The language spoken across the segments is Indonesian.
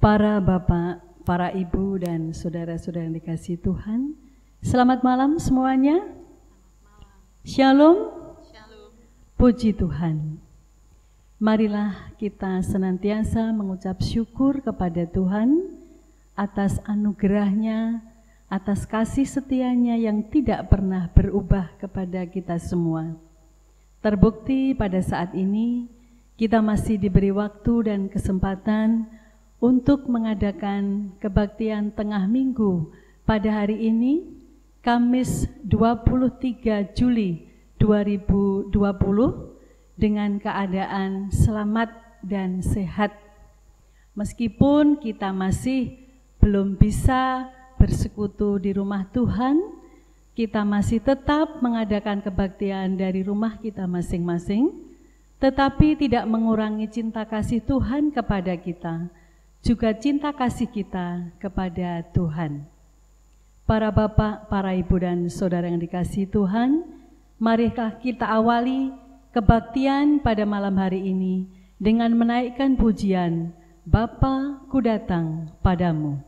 Para bapak, para ibu dan saudara-saudara yang dikasihi Tuhan, selamat malam semuanya. Shalom. Puji Tuhan. Marilah kita senantiasa mengucap syukur kepada Tuhan atas anugerah-Nya, atas kasih setia-Nya yang tidak pernah berubah kepada kita semua. Terbukti pada saat ini kita masih diberi waktu dan kesempatan untuk mengadakan kebaktian tengah minggu pada hari ini, Kamis 23 Juli 2020, dengan keadaan selamat dan sehat. Meskipun kita masih belum bisa bersekutu di rumah Tuhan, kita masih tetap mengadakan kebaktian dari rumah kita masing-masing, tetapi tidak mengurangi cinta kasih Tuhan kepada kita, juga cinta kasih kita kepada Tuhan. Para bapak, para ibu dan saudara yang dikasihi Tuhan, marilah kita awali kebaktian pada malam hari ini dengan menaikkan pujian, Bapa, ku datang padamu.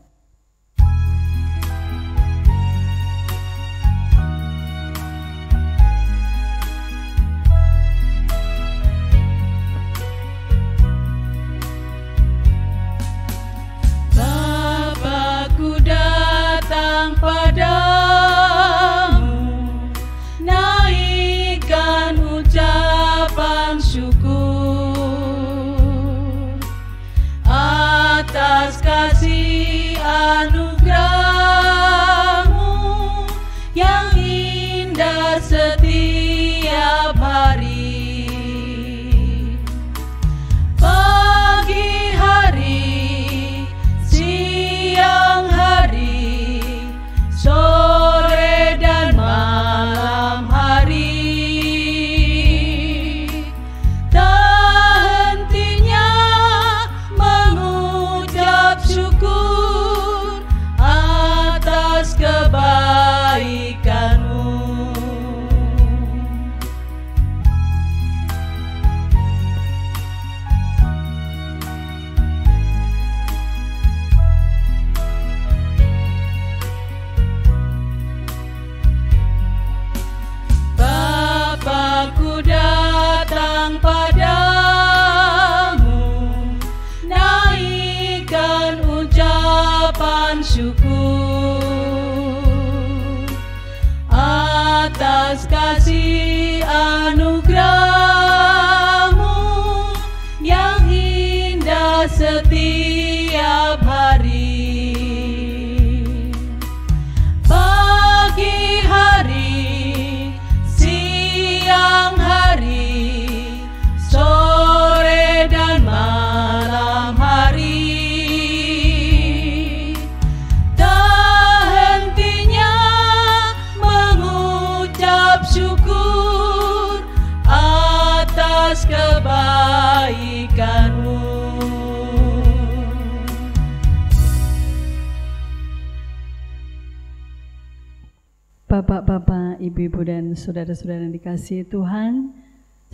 Bapak-bapak, ibu-ibu dan saudara-saudara yang dikasihi Tuhan,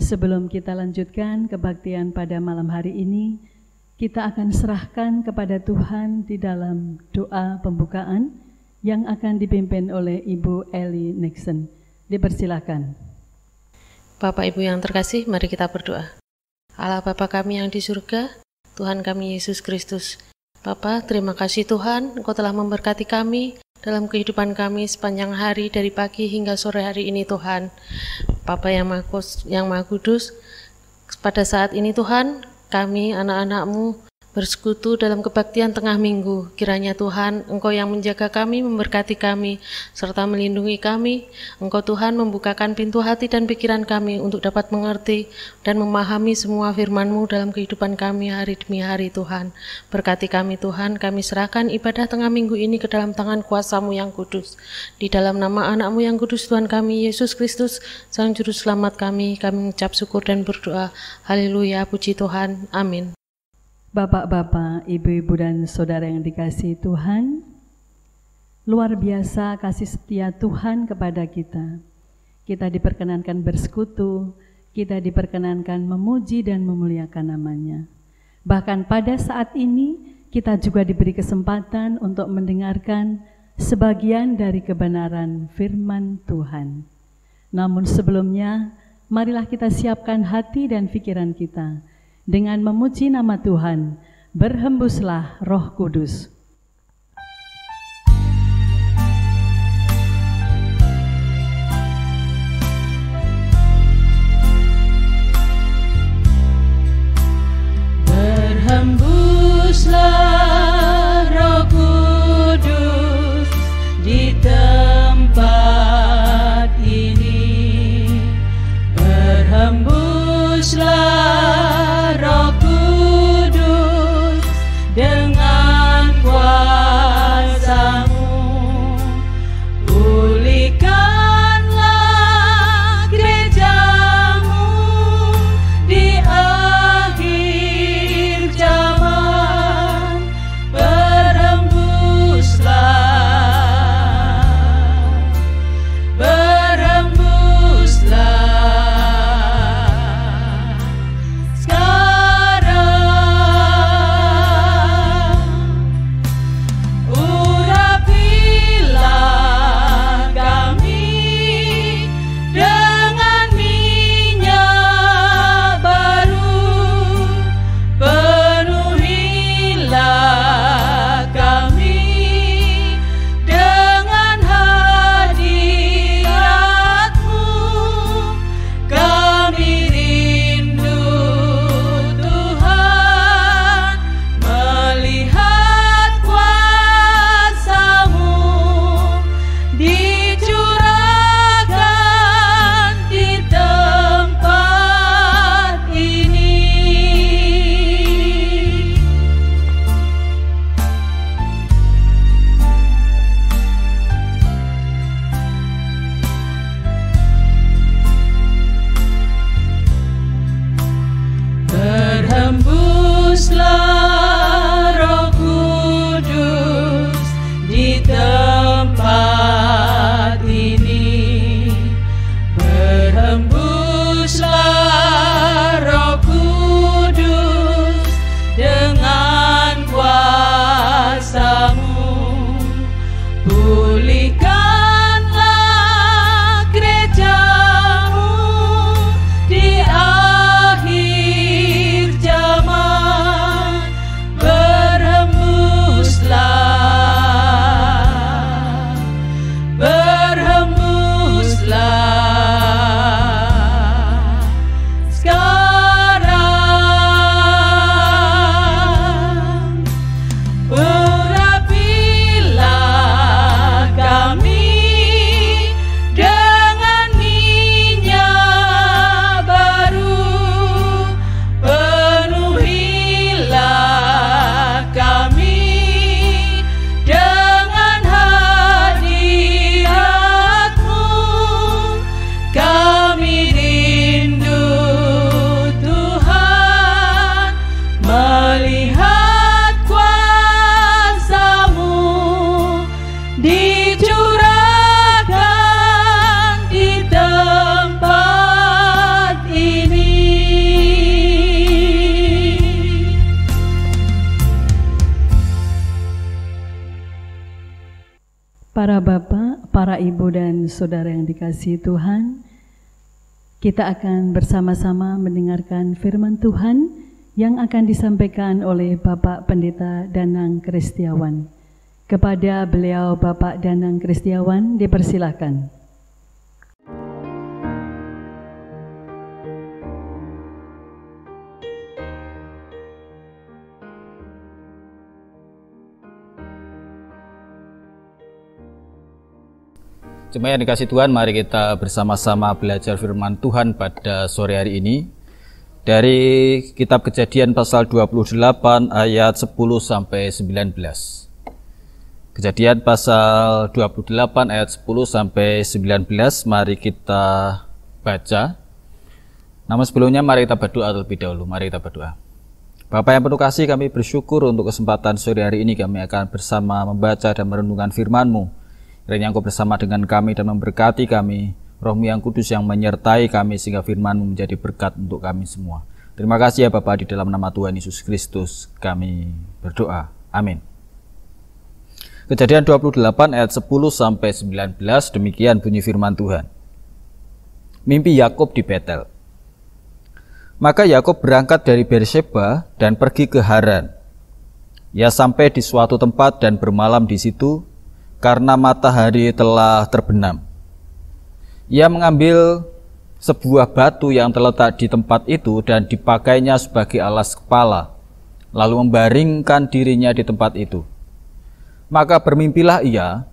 sebelum kita lanjutkan kebaktian pada malam hari ini, kita akan serahkan kepada Tuhan di dalam doa pembukaan yang akan dipimpin oleh Ibu Eli Nixon. Dipersilakan. Bapak Ibu yang terkasih, mari kita berdoa. Allah Bapa kami yang di surga, Tuhan kami Yesus Kristus. Bapa, terima kasih Tuhan, Engkau telah memberkati kami dalam kehidupan kami sepanjang hari dari pagi hingga sore hari ini Tuhan. Bapa yang Maha Kudus, pada saat ini Tuhan, kami anak-anak-Mu bersekutu dalam kebaktian tengah minggu. Kiranya Tuhan, Engkau yang menjaga kami, memberkati kami, serta melindungi kami. Engkau Tuhan membukakan pintu hati dan pikiran kami untuk dapat mengerti dan memahami semua firman-Mu dalam kehidupan kami hari demi hari Tuhan. Berkati kami Tuhan, kami serahkan ibadah tengah minggu ini ke dalam tangan kuasa-Mu yang kudus. Di dalam nama anak-Mu yang kudus Tuhan kami, Yesus Kristus, Sang Juru Selamat kami mengucap syukur dan berdoa. Haleluya, puji Tuhan. Amin. Bapak-bapak, ibu-ibu dan saudara yang dikasihi Tuhan, luar biasa kasih setia Tuhan kepada kita. Kita diperkenankan bersekutu, kita diperkenankan memuji dan memuliakan namanya. Bahkan pada saat ini kita juga diberi kesempatan untuk mendengarkan sebagian dari kebenaran firman Tuhan. Namun sebelumnya, marilah kita siapkan hati dan pikiran kita dengan memuji nama Tuhan. Berhembuslah Roh Kudus. Berhembuslah Roh Kudus di tempat ini. Berhembuslah Roh Kudus dengan kuasa-Mu. Pulihkanlah gereja-Mu di akhir zaman. Berhembuslah sekarang. Urapilah kami dengan minyak baru. Penuhilah kami dengan hadirat-Mu. Kami rindu Tuhan melihat kuasa-Mu dicurahkan di tempat ini. Berhembuslah Roh Kudus di tempat ini. Berhembuslah Roh Kudus dengan kuasa-Mu. Pulihkanlah gereja-Mu di akhir zaman. Berhembuslah, berhembuslah sekarang. Urapilah kami dengan minyak baru. Penuhilah kami dengan hadirat-Mu. Kami rindu Tuhan melihat kuasa-Mu dicurahkan di tempat ini. Para bapak, para ibu dan saudara yang dikasihi Tuhan, kita akan bersama-sama mendengarkan firman Tuhan yang akan disampaikan oleh Bapak Pendeta Danang Kristiawan. Kepada beliau Bapak Danang Kristiawan dipersilakan. Jemaat yang dikasihi Tuhan, mari kita bersama-sama belajar firman Tuhan pada sore hari ini dari kitab Kejadian pasal 28 ayat 10 sampai 19. Kejadian pasal 28 ayat 10 sampai 19, mari kita baca. Namun sebelumnya mari kita berdoa terlebih dahulu. Mari kita berdoa. Bapa yang penuh kasih, kami bersyukur untuk kesempatan sore hari ini kami akan bersama membaca dan merenungkan firman-Mu. Kiranya Engkau bersama dengan kami dan memberkati kami, Roh-Mu yang kudus yang menyertai kami sehingga firman-Mu menjadi berkat untuk kami semua. Terima kasih ya Bapa, di dalam nama Tuhan Yesus Kristus kami berdoa. Amin. Kejadian 28 ayat 10 sampai 19, demikian bunyi firman Tuhan. Mimpi Yakub di Betel. Maka Yakub berangkat dari Beersheba dan pergi ke Haran. Ia sampai di suatu tempat dan bermalam di situ karena matahari telah terbenam. Ia mengambil sebuah batu yang terletak di tempat itu dan dipakainya sebagai alas kepala, lalu membaringkan dirinya di tempat itu. Maka bermimpilah ia,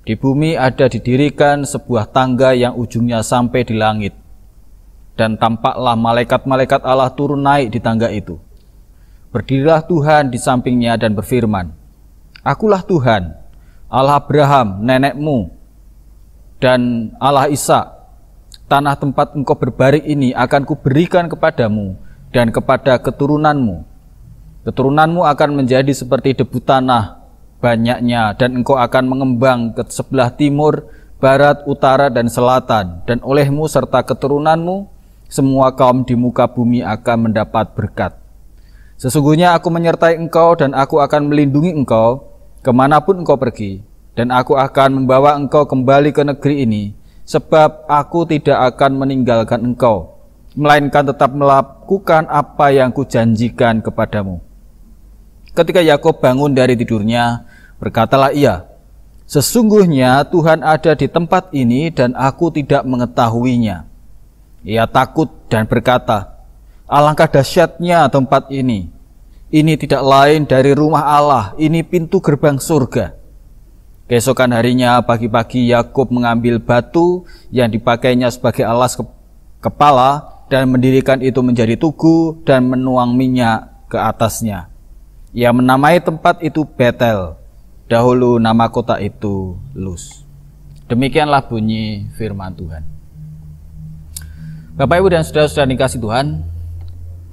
di bumi ada didirikan sebuah tangga yang ujungnya sampai di langit. Dan tampaklah malaikat-malaikat Allah turun naik di tangga itu. Berdirilah Tuhan di sampingnya dan berfirman, Akulah Tuhan, Allah Abraham, nenekmu, dan Allah Ishak. Tanah tempat engkau berbaring ini akan kuberikan kepadamu dan kepada keturunanmu. Keturunanmu akan menjadi seperti debu tanah banyaknya, dan engkau akan mengembang ke sebelah timur, barat, utara, dan selatan, dan olehmu serta keturunanmu semua kaum di muka bumi akan mendapat berkat. Sesungguhnya aku menyertai engkau dan aku akan melindungi engkau kemanapun engkau pergi, dan aku akan membawa engkau kembali ke negeri ini, sebab aku tidak akan meninggalkan engkau, melainkan tetap melakukan apa yang kujanjikan kepadamu. Ketika Yakub bangun dari tidurnya, berkatalah ia, Sesungguhnya Tuhan ada di tempat ini dan aku tidak mengetahuinya. Ia takut dan berkata, Alangkah dahsyatnya tempat ini. Ini tidak lain dari rumah Allah, ini pintu gerbang surga. Keesokan harinya pagi-pagi Yakub mengambil batu yang dipakainya sebagai alas kepala dan mendirikan itu menjadi tugu dan menuang minyak ke atasnya. Ia menamai tempat itu Betel. Dahulu nama kota itu Luz. Demikianlah bunyi firman Tuhan. Bapak, Ibu, dan saudara-saudara dikasih Tuhan,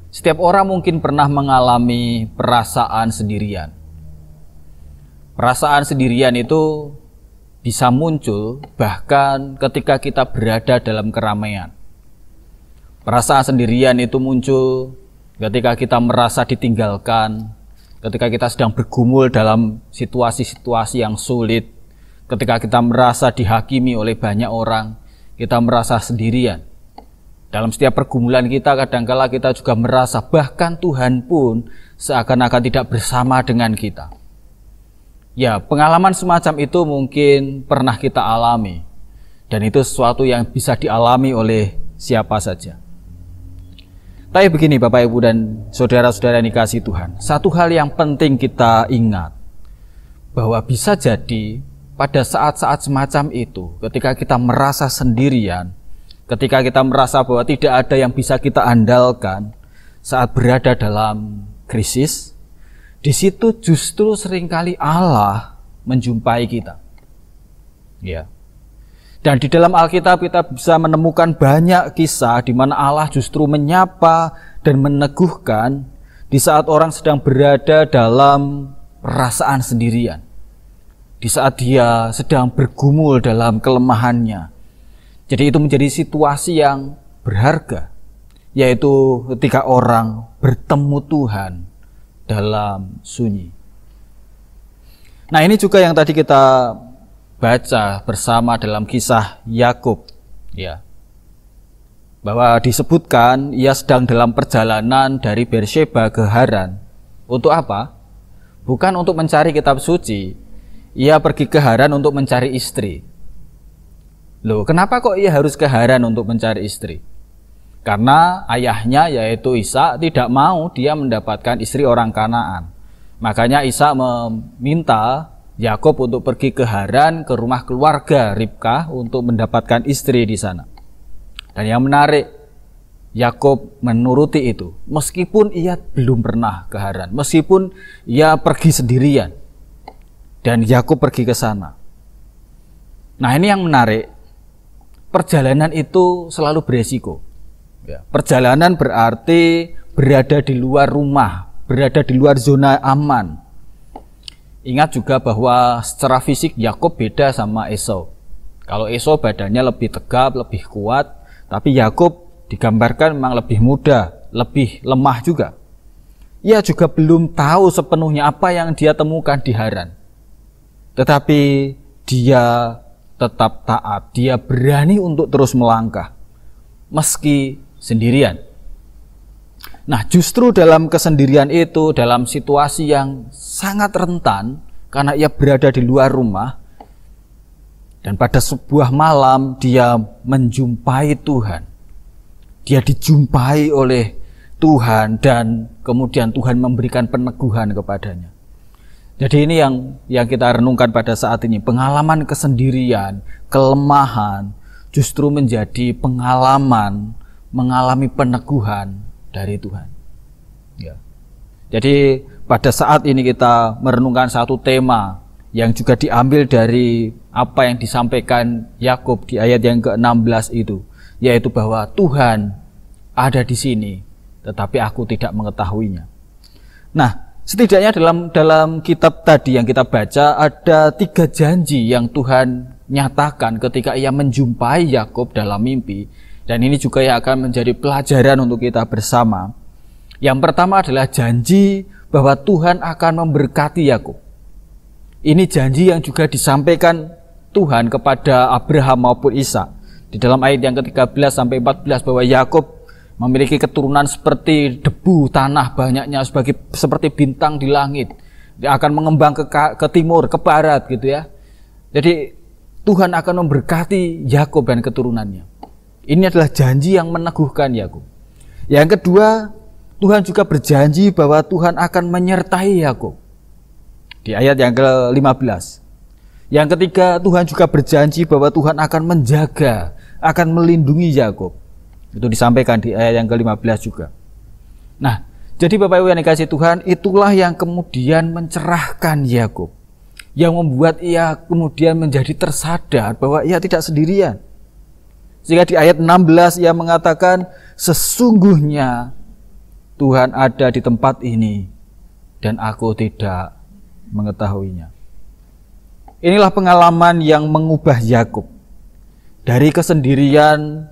setiap orang mungkin pernah mengalami perasaan sendirian. Perasaan sendirian itu bisa muncul bahkan ketika kita berada dalam keramaian. Perasaan sendirian itu muncul ketika kita merasa ditinggalkan, ketika kita sedang bergumul dalam situasi-situasi yang sulit, ketika kita merasa dihakimi oleh banyak orang, kita merasa sendirian. Dalam setiap pergumulan kita, kadangkala kita juga merasa bahkan Tuhan pun seakan-akan tidak bersama dengan kita. Ya, pengalaman semacam itu mungkin pernah kita alami, dan itu sesuatu yang bisa dialami oleh siapa saja. Tapi begini Bapak, Ibu, dan saudara-saudara yang dikasihi Tuhan, satu hal yang penting kita ingat, bahwa bisa jadi pada saat-saat semacam itu, ketika kita merasa sendirian, ketika kita merasa bahwa tidak ada yang bisa kita andalkan saat berada dalam krisis, di situ justru seringkali Allah menjumpai kita. Ya. Dan di dalam Alkitab kita bisa menemukan banyak kisah di mana Allah justru menyapa dan meneguhkan di saat orang sedang berada dalam perasaan sendirian. Di saat dia sedang bergumul dalam kelemahannya. Jadi itu menjadi situasi yang berharga, yaitu ketika orang bertemu Tuhan dalam sunyi. Nah, ini juga yang tadi kita baca bersama dalam kisah Yakub, ya, bahwa disebutkan ia sedang dalam perjalanan dari Beersheba ke Haran. Untuk apa? Bukan untuk mencari kitab suci. Ia pergi ke Haran untuk mencari istri. Loh, kenapa kok ia harus ke Haran untuk mencari istri? Karena ayahnya yaitu Ishak tidak mau dia mendapatkan istri orang Kanaan. Makanya Ishak meminta Yakub untuk pergi ke Haran, ke rumah keluarga Ribkah untuk mendapatkan istri di sana. Dan yang menarik, Yakub menuruti itu, meskipun ia belum pernah ke Haran, meskipun ia pergi sendirian, dan Yakub pergi ke sana. Nah, ini yang menarik, perjalanan itu selalu beresiko. Perjalanan berarti berada di luar rumah, berada di luar zona aman. Ingat juga bahwa secara fisik Yakub beda sama Esau. Kalau Esau badannya lebih tegap, lebih kuat, tapi Yakub digambarkan memang lebih muda, lebih lemah juga. ia juga belum tahu sepenuhnya apa yang dia temukan di Haran. Tetapi dia tetap taat, dia berani untuk terus melangkah, meski sendirian. Nah, justru dalam kesendirian itu, dalam situasi yang sangat rentan, karena ia berada di luar rumah, dan pada sebuah malam dia menjumpai Tuhan. Dia dijumpai oleh Tuhan dan kemudian Tuhan memberikan peneguhan kepadanya. Jadi ini yang kita renungkan pada saat ini. Pengalaman kesendirian, kelemahan justru menjadi pengalaman mengalami peneguhan dari Tuhan. Ya. Jadi pada saat ini kita merenungkan satu tema yang juga diambil dari apa yang disampaikan Yakub di ayat yang ke-16 itu, yaitu bahwa Tuhan ada di sini, tetapi aku tidak mengetahuinya. Nah, setidaknya dalam kitab tadi yang kita baca ada 3 janji yang Tuhan nyatakan ketika ia menjumpai Yakub dalam mimpi, dan ini juga yang akan menjadi pelajaran untuk kita bersama. Yang pertama adalah janji bahwa Tuhan akan memberkati Yakub. Ini janji yang juga disampaikan Tuhan kepada Abraham maupun Ishak. Di dalam ayat yang ke-13 sampai 14 bahwa Yakub memiliki keturunan seperti debu tanah banyaknya, seperti bintang di langit. Dia akan mengembang ke timur, ke barat gitu ya. Jadi Tuhan akan memberkati Yakub dan keturunannya. Ini adalah janji yang meneguhkan Yakub. Yang kedua, Tuhan juga berjanji bahwa Tuhan akan menyertai Yakub. Di ayat yang ke-15. Yang ketiga, Tuhan juga berjanji bahwa Tuhan akan menjaga, akan melindungi Yakub. Itu disampaikan di ayat yang ke-15 juga. Nah, jadi Bapak Ibu yang dikasihi Tuhan, itulah yang kemudian mencerahkan Yakub, yang membuat ia kemudian menjadi tersadar bahwa ia tidak sendirian. Sehingga di ayat 16 ia mengatakan, sesungguhnya Tuhan ada di tempat ini dan aku tidak mengetahuinya. Inilah pengalaman yang mengubah Yakub dari kesendirian,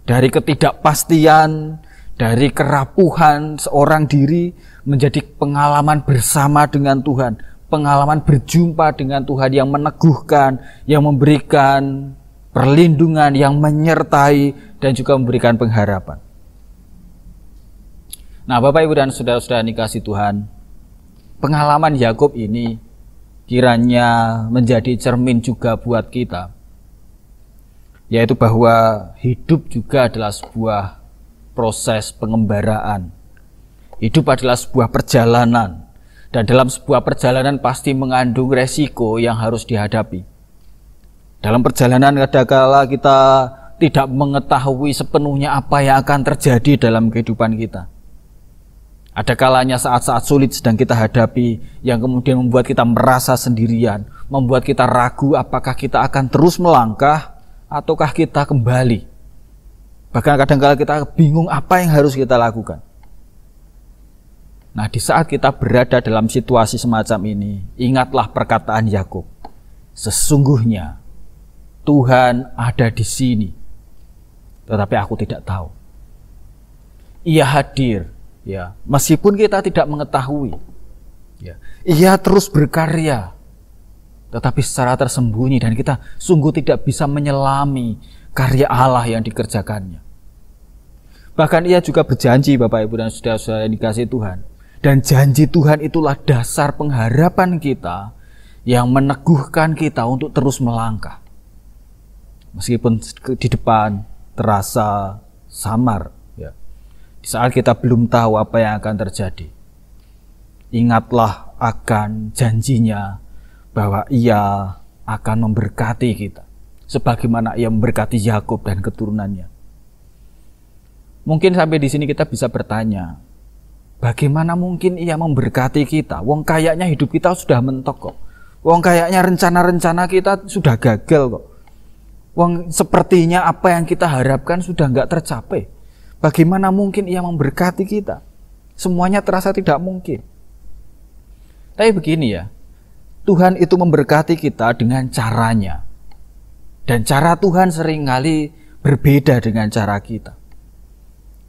dari ketidakpastian, dari kerapuhan seorang diri menjadi pengalaman bersama dengan Tuhan, pengalaman berjumpa dengan Tuhan yang meneguhkan, yang memberikan perlindungan, yang menyertai dan juga memberikan pengharapan. Nah, Bapak Ibu dan saudara-saudara dikasihi Tuhan, pengalaman Yakub ini kiranya menjadi cermin juga buat kita, yaitu bahwa hidup juga adalah sebuah proses pengembaraan. Hidup adalah sebuah perjalanan, dan dalam sebuah perjalanan pasti mengandung resiko yang harus dihadapi. Dalam perjalanan kadangkala kita tidak mengetahui sepenuhnya apa yang akan terjadi dalam kehidupan kita. Ada kalanya saat-saat sulit sedang kita hadapi yang kemudian membuat kita merasa sendirian, membuat kita ragu apakah kita akan terus melangkah ataukah kita kembali. Bahkan kadang-kala kita bingung apa yang harus kita lakukan. Nah, di saat kita berada dalam situasi semacam ini, ingatlah perkataan Yakub. Sesungguhnya Tuhan ada di sini, tetapi aku tidak tahu. Ia hadir. Ya, meskipun kita tidak mengetahui, ya, ia terus berkarya, tetapi secara tersembunyi dan kita sungguh tidak bisa menyelami karya Allah yang dikerjakannya. Bahkan ia juga berjanji, Bapak Ibu dan saudara-saudara yang dikasihi Tuhan, dan janji Tuhan itulah dasar pengharapan kita yang meneguhkan kita untuk terus melangkah, meskipun di depan terasa samar. Di saat kita belum tahu apa yang akan terjadi, ingatlah akan janjinya bahwa ia akan memberkati kita, sebagaimana ia memberkati Yakub dan keturunannya. Mungkin sampai di sini kita bisa bertanya, bagaimana mungkin ia memberkati kita? Wong kayaknya hidup kita sudah mentok kok. Wong kayaknya rencana-rencana kita sudah gagal kok. Wong sepertinya apa yang kita harapkan sudah nggak tercapai. Bagaimana mungkin ia memberkati kita? Semuanya terasa tidak mungkin. Tapi begini ya, Tuhan itu memberkati kita dengan caranya. Dan cara Tuhan seringkali berbeda dengan cara kita.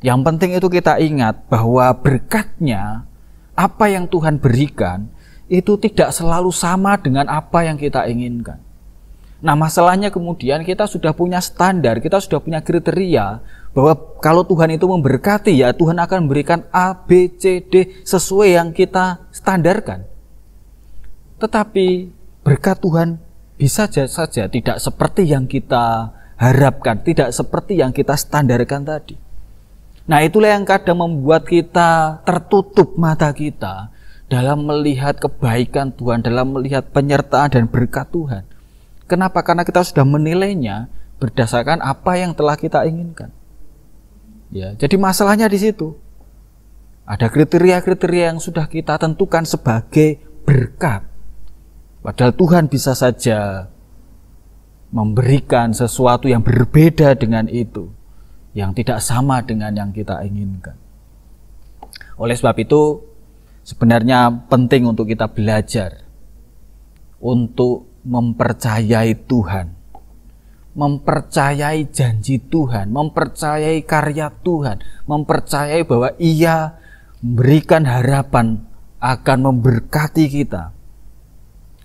Yang penting itu kita ingat bahwa berkatnya apa yang Tuhan berikan itu tidak selalu sama dengan apa yang kita inginkan. Nah, masalahnya kemudian kita sudah punya standar, kita sudah punya kriteria bahwa kalau Tuhan itu memberkati, ya Tuhan akan memberikan A, B, C, D sesuai yang kita standarkan. Tetapi berkat Tuhan bisa saja tidak seperti yang kita harapkan, tidak seperti yang kita standarkan tadi. Nah, itulah yang kadang membuat kita tertutup mata kita dalam melihat kebaikan Tuhan, dalam melihat penyertaan dan berkat Tuhan. Kenapa? Karena kita sudah menilainya berdasarkan apa yang telah kita inginkan. Ya, jadi masalahnya di situ. Ada kriteria-kriteria yang sudah kita tentukan sebagai berkat. Padahal Tuhan bisa saja memberikan sesuatu yang berbeda dengan itu, yang tidak sama dengan yang kita inginkan. Oleh sebab itu, sebenarnya penting untuk kita belajar untuk mempercayai Tuhan, mempercayai janji Tuhan, mempercayai karya Tuhan, mempercayai bahwa Ia memberikan harapan akan memberkati kita.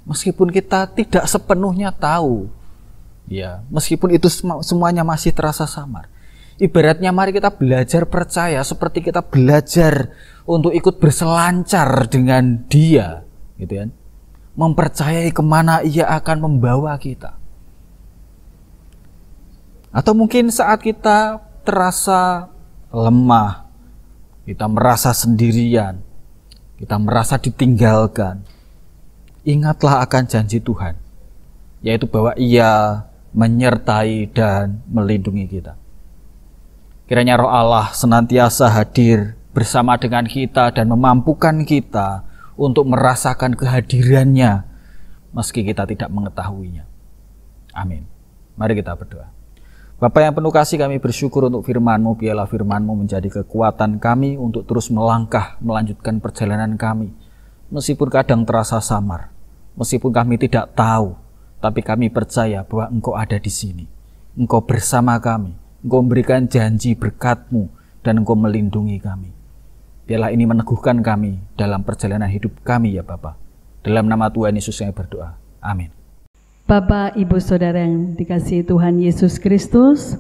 Meskipun kita tidak sepenuhnya tahu, ya, meskipun itu semuanya masih terasa samar. Ibaratnya mari kita belajar percaya seperti kita belajar untuk ikut berselancar dengan Dia, gitu kan? Mempercayai kemana Ia akan membawa kita. Atau mungkin saat kita terasa lemah, kita merasa sendirian, kita merasa ditinggalkan, ingatlah akan janji Tuhan, yaitu bahwa Ia menyertai dan melindungi kita. Kiranya Roh Allah senantiasa hadir bersama dengan kita dan memampukan kita untuk merasakan kehadirannya meski kita tidak mengetahuinya. Amin. Mari kita berdoa. Bapa yang penuh kasih, kami bersyukur untuk firman-Mu. Biarlah firman-Mu menjadi kekuatan kami untuk terus melangkah, melanjutkan perjalanan kami. Meskipun kadang terasa samar, meskipun kami tidak tahu, tapi kami percaya bahwa Engkau ada di sini. Engkau bersama kami, Engkau memberikan janji berkat-Mu, dan Engkau melindungi kami. Biarlah ini meneguhkan kami dalam perjalanan hidup kami, ya Bapa. Dalam nama Tuhan Yesus kami berdoa. Amin. Bapak, Ibu, Saudara yang dikasihi Tuhan Yesus Kristus,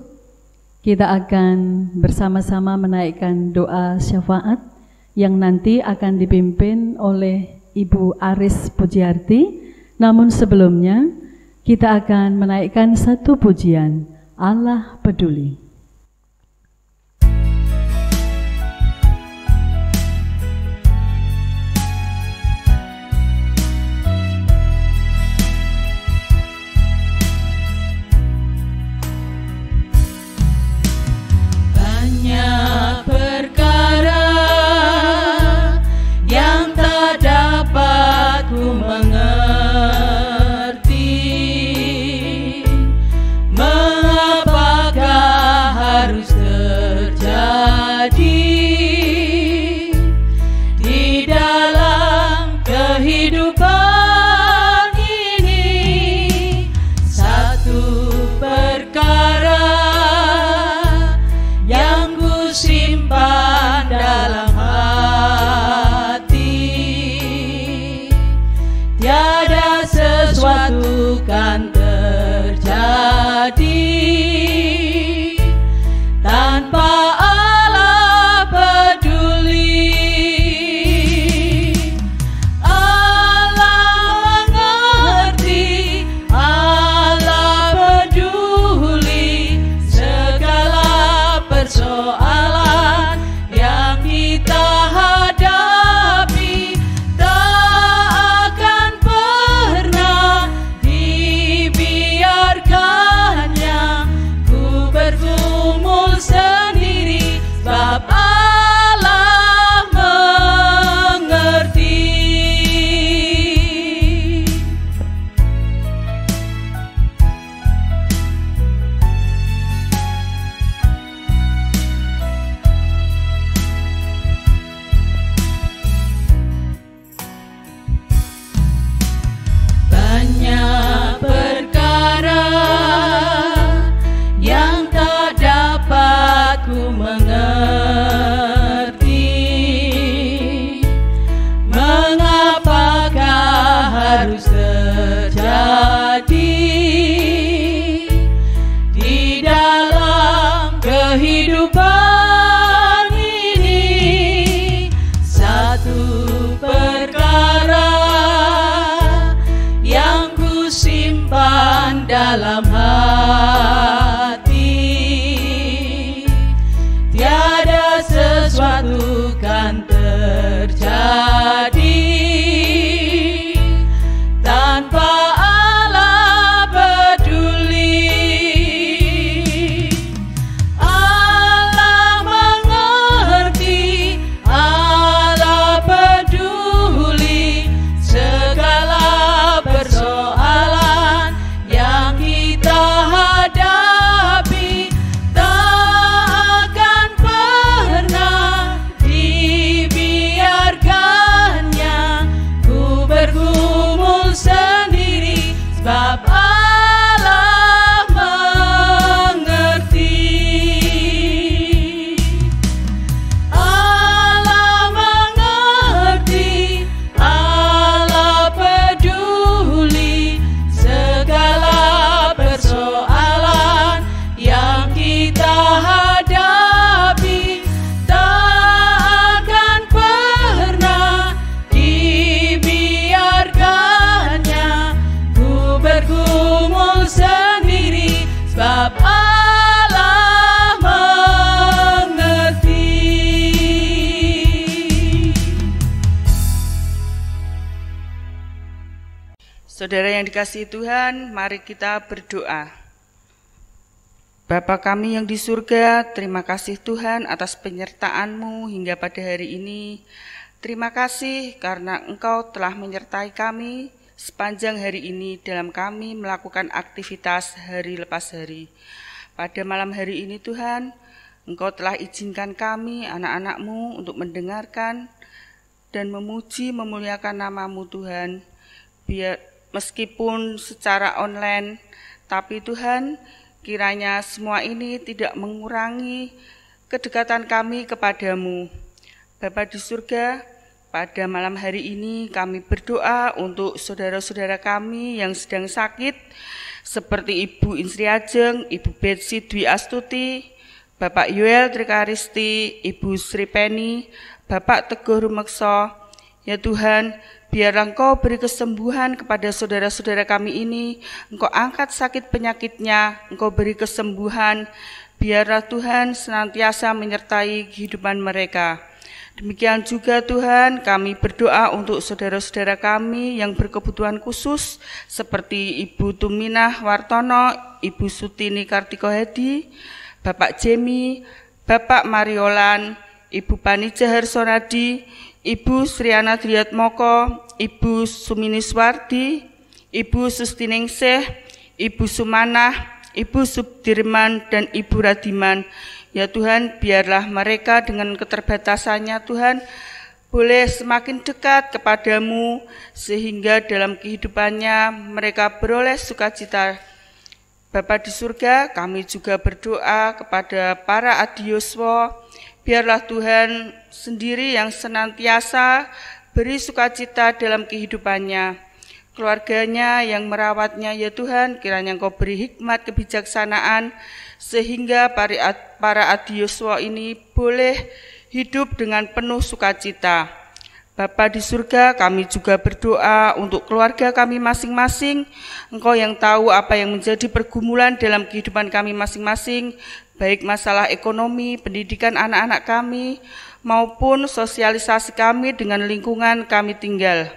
kita akan bersama-sama menaikkan doa syafaat yang nanti akan dipimpin oleh Ibu Aris Pujiarti. Namun sebelumnya, kita akan menaikkan satu pujian, Allah Peduli. Tanpa Allah Saudara yang dikasihi Tuhan, mari kita berdoa. Bapa kami yang di surga, terima kasih Tuhan atas penyertaan-Mu hingga pada hari ini. Terima kasih karena Engkau telah menyertai kami sepanjang hari ini dalam kami melakukan aktivitas hari lepas hari. Pada malam hari ini Tuhan, Engkau telah izinkan kami, anak-anak-Mu, untuk mendengarkan dan memuji memuliakan nama-Mu Tuhan. Biar meskipun secara online, tapi Tuhan, kiranya semua ini tidak mengurangi kedekatan kami kepadamu. Bapa di surga, pada malam hari ini kami berdoa untuk saudara-saudara kami yang sedang sakit, seperti Ibu Insri Ajeng, Ibu Betsy Dwi Astuti, Bapak Yoel Trikaristi, Ibu Sri Penny, Bapak Teguh Rumekso. Ya Tuhan, biarlah Engkau beri kesembuhan kepada saudara-saudara kami ini. Engkau angkat sakit penyakitnya, Engkau beri kesembuhan. Biarlah Tuhan senantiasa menyertai kehidupan mereka. Demikian juga Tuhan, kami berdoa untuk saudara-saudara kami yang berkebutuhan khusus, seperti Ibu Tuminah Wartono, Ibu Sutini Kartikohedi, Bapak Jemi, Bapak Mariolan, Ibu Panija Harsonadi, Ibu Sriana Driatmoko, Ibu Suminiswardi, Ibu Sustiningsih, Ibu Sumanah, Ibu Subdirman, dan Ibu Radiman. Ya Tuhan, biarlah mereka dengan keterbatasannya Tuhan boleh semakin dekat kepadamu, sehingga dalam kehidupannya mereka beroleh sukacita. Bapa di surga, kami juga berdoa kepada para adioswa. Biarlah Tuhan sendiri yang senantiasa beri sukacita dalam kehidupannya. Keluarganya yang merawatnya, ya Tuhan, kiranya Engkau beri hikmat kebijaksanaan, sehingga para adioswa ini boleh hidup dengan penuh sukacita. Bapa di surga, kami juga berdoa untuk keluarga kami masing-masing. Engkau yang tahu apa yang menjadi pergumulan dalam kehidupan kami masing-masing, baik masalah ekonomi, pendidikan anak-anak kami, maupun sosialisasi kami dengan lingkungan kami tinggal.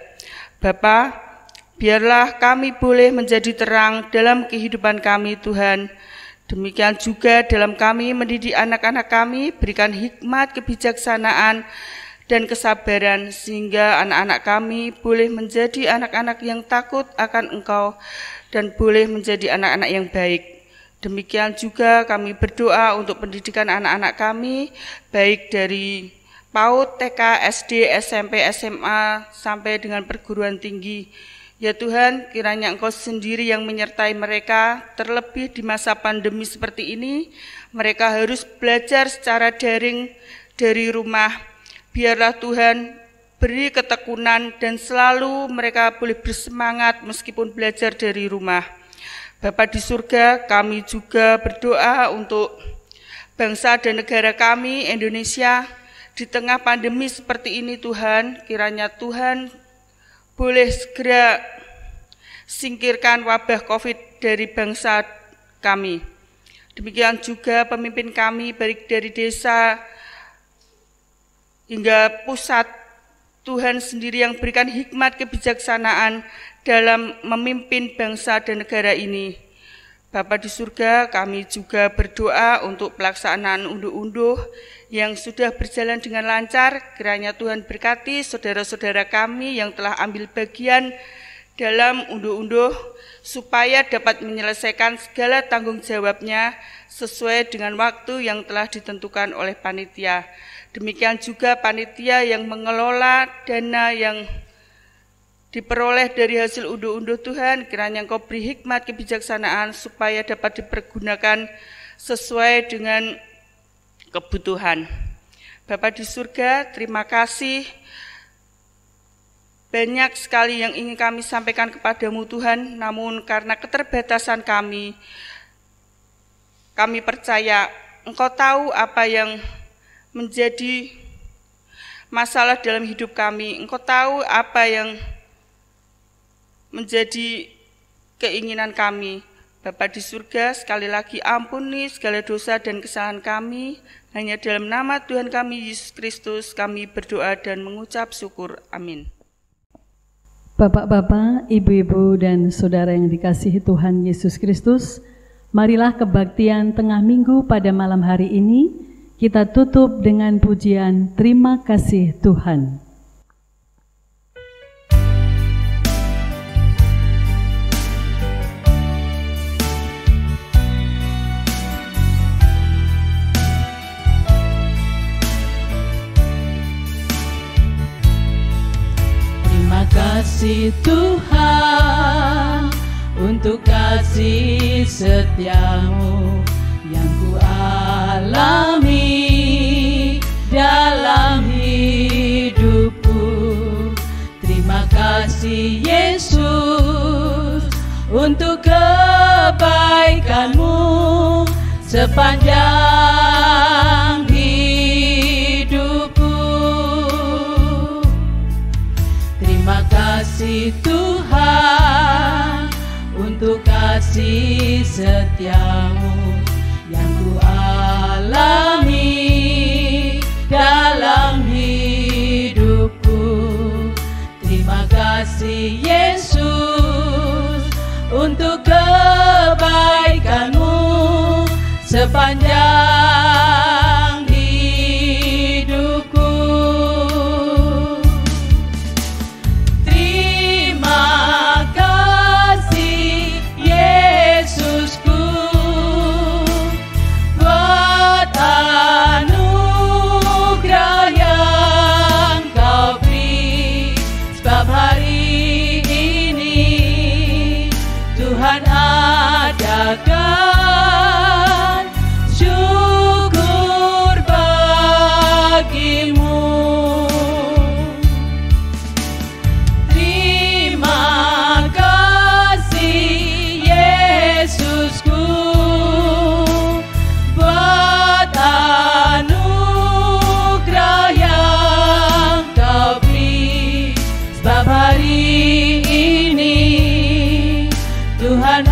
Bapa, biarlah kami boleh menjadi terang dalam kehidupan kami Tuhan. Demikian juga dalam kami mendidik anak-anak kami, berikan hikmat, kebijaksanaan, dan kesabaran, sehingga anak-anak kami boleh menjadi anak-anak yang takut akan Engkau dan boleh menjadi anak-anak yang baik. Demikian juga kami berdoa untuk pendidikan anak-anak kami, baik dari PAUD, TK, SD, SMP, SMA, sampai dengan perguruan tinggi. Ya Tuhan, kiranya Engkau sendiri yang menyertai mereka, terlebih di masa pandemi seperti ini. Mereka harus belajar secara daring dari rumah. Biarlah Tuhan beri ketekunan dan selalu mereka boleh bersemangat meskipun belajar dari rumah. Bapa di surga, kami juga berdoa untuk bangsa dan negara kami, Indonesia, di tengah pandemi seperti ini Tuhan. Kiranya Tuhan boleh segera singkirkan wabah COVID dari bangsa kami. Demikian juga pemimpin kami, baik dari desa hingga pusat, Tuhan sendiri yang berikan hikmat kebijaksanaan dalam memimpin bangsa dan negara ini. Bapa di surga, kami juga berdoa untuk pelaksanaan unduh-unduh yang sudah berjalan dengan lancar. Kiranya Tuhan berkati saudara-saudara kami yang telah ambil bagian dalam unduh-unduh, supaya dapat menyelesaikan segala tanggung jawabnya sesuai dengan waktu yang telah ditentukan oleh panitia. Demikian juga panitia yang mengelola dana yang diperoleh dari hasil unduh-unduh Tuhan, kiranya Engkau beri hikmat kebijaksanaan supaya dapat dipergunakan sesuai dengan kebutuhan. Bapa di surga, terima kasih. Banyak sekali yang ingin kami sampaikan kepadamu Tuhan, namun karena keterbatasan kami percaya Engkau tahu apa yang menjadi masalah dalam hidup kami. Engkau tahu apa yang menjadi keinginan kami. Bapa di surga, sekali lagi ampuni segala dosa dan kesalahan kami. Hanya dalam nama Tuhan kami Yesus Kristus kami berdoa dan mengucap syukur. Amin. Bapak-bapak, ibu-ibu, dan saudara yang dikasihi Tuhan Yesus Kristus, marilah kebaktian tengah minggu pada malam hari ini kita tutup dengan pujian Terima Kasih Tuhan. Kasih Tuhan untuk kasih setiamu yang ku alami dalam hidupku. Terima kasih Yesus untuk kebaikanmu sepanjang hidupku. Terima kasih Tuhan untuk kasih setiamu yang ku alami dalam hidupku. Terima kasih Yesus untuk kebaikanmu sepanjang hidupku. Adakan syukur bagimu. Terima kasih Yesusku buat anugerah yang kau beri, sebab hari ini Tuhan